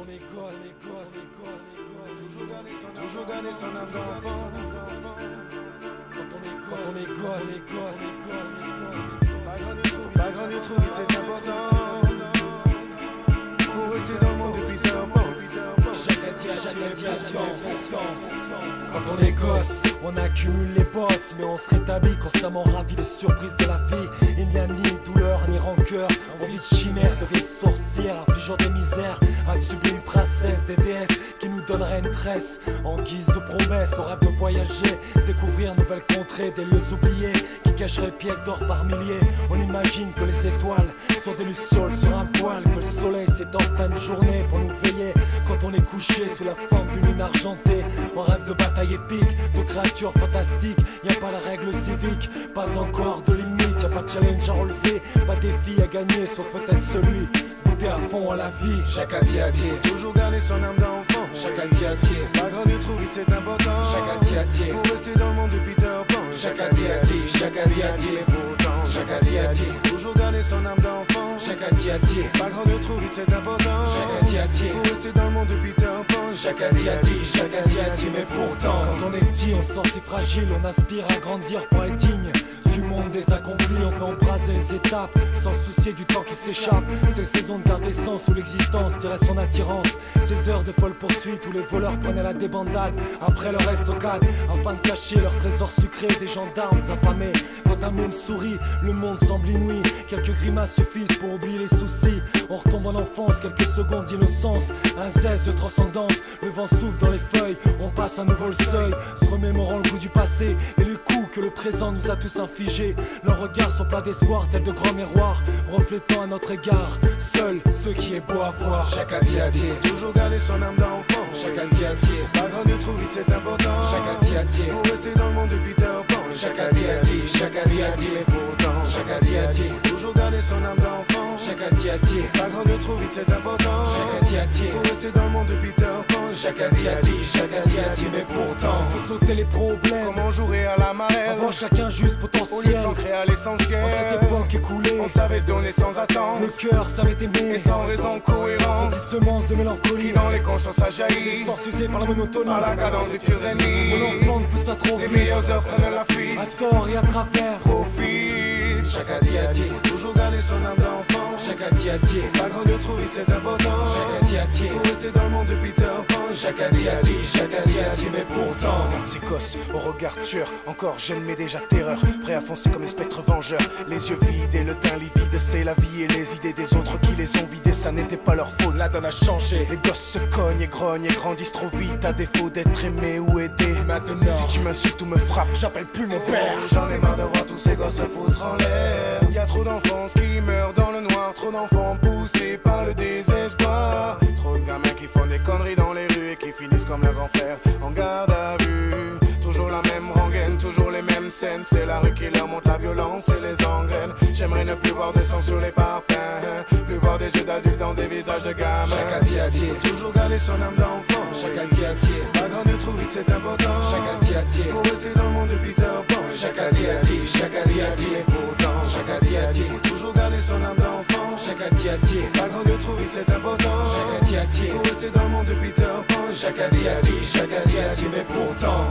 on est gosse, toujours garder son âme d'enfant. Quand on est gosse, pas grandir trop vite, c'est important. Faut rester dans le monde de Peter Pan. Quand on est gosse, on accumule les bosses, mais on se rétablit constamment ravi des surprises de la vie. Il n'y a ni douleur ni rancœur, on vit de chimères, de vieilles sorcières, affligeant des misères, à de sublimes princesses, des déesses qui nous donneraient une tresse. En guise de promesse, on rêve de voyager, découvrir nouvelles contrées, des lieux oubliés qui cacheraient pièces d'or par milliers. On imagine que les étoiles sont des lucioles sur un voile, que le soleil c'est en fin de journée pour nous veiller. Quand on est couché sous la forme d'une lune argentée, on rêve de batailles épiques, de créatures fantastiques. Y'a pas de règles civiques, pas encore de limite. Y'a pas de challenge à relever, pas de défi à gagner, sauf peut-être celui goûter à fond à la vie. Chaque atiatier, toujours garder son âme d'enfant. chaque atiatier, Pas grandir trop vite, c'est important. chaque atiatier, Faut rester dans le monde de Peter Pan. chaque atiatier, chaque atiatier, pourtant. chaque atiatier, Toujours garder son âme d'enfant. chaque atiatier, Pas grandir trop vite, c'est important. chaque atiatier, Faut rester dans le monde de Peter Pan. chaque atiatier, mais pourtant. Quand on est petit, on se sent si fragile, on aspire à grandir pour être digne du monde des accomplis. On peut embraser les étapes sans soucier du temps qui s'échappe. Ces saisons de garder sens où l'existence tirait son attirance. Ces heures de folle poursuite où les voleurs prenaient la débandade après leur estocade, afin de cacher leurs trésors sucrés. Des gendarmes affamés. Quand un môme sourit, le monde semble inouï. Quelques grimaces suffisent pour oublier les soucis. On retombe en enfance, quelques secondes d'innocence, un zeste de transcendance. Le vent souffle dans les feuilles, on passe à nouveau le seuil, se remémorant le goût du passé et les coups que le présent nous a tous infligés. Leurs regards sont pleins d'espoir, tels de grands miroirs, reflétant à notre égard seul ce qui est beau à voir. Chaque atiatier, Toujours garder son âme d'enfant. chaque atiatier, Pas grandir trop vite, c'est important. chaque atiatier, Faut rester dans le monde de Peter Pan. chaque atiatier, chaque atiatier, pourtant. chaque atiatier, Toujours garder son âme d'enfant. chaque atiatier, Pas grandir trop vite, c'est important. chaque atiatier, Faut rester dans le monde de Peter Pan. chaque atiatier, mais pourtant. Faut sauter les problèmes. Comment jouer à la marelle? Avant chacun juste Au lieu potentiel. de s'ancrer à l'essentiel, En cette époque écoulée, on savait donner sans attendre, le cœur savait aimer. et sans raison cohérente, Petite semence de mélancolie, qui dans les consciences a les jailli, sens usés par la monotonie. à la cadence des tirs Mon ennemis. enfant ne pousse pas trop Les vite, meilleures heures prennent la à fuite, tort et à travers. profite. Chaque atiatier, Toujours garder son âme d'enfant. chaque atiatier, Pas grandir trop vite, c'est important. chaque atiatier, Faut rester dans le monde de Peter Pan. chaque atiatier, mais pourtant. Regarde ces gosses au regard tueur, encore jeune mais déjà terreur, prêt à foncer comme les spectres vengeurs. Les yeux vides et le teint livide, c'est la vie et les idées des autres qui les ont vidés, ça n'était pas leur faute. La donne a changé, Les gosses se cognent et grognent et grandissent trop vite, à défaut d'être aimés ou aidés. maintenant, Si tu m'insultes ou me frappes, j'appelle plus mon père. J'en ai marre de voir tous ces gosses se foutre en l'air. Y a trop d'enfance qui meurent dans le noir, trop d'enfants poussés par le désespoir. Trop de gamins qui font des conneries dans les rues et qui finissent comme leur grand frère en garde à vue. Toujours la même rengaine, toujours les mêmes scènes. C'est la rue qui leur montre la violence et les engraine. J'aimerais ne plus voir de sang sur les parpaings, plus voir des yeux d'adultes dans des visages de gamins. Chaque atiatier, Toujours garder son âme d'enfant. chaque atiatier, Pas grandir trop vite, c'est important. chaque atiatier, Faut rester dans le monde de Peter Pan. chaque atiatier, pourtant. chaque atiatier, Toujours garder son âme d'enfant. chaque atiatier, Pas grandir trop vite, c'est important. chaque atiatier, Faut rester dans le monde de Peter Pan. chaque atiatier, mais pourtant.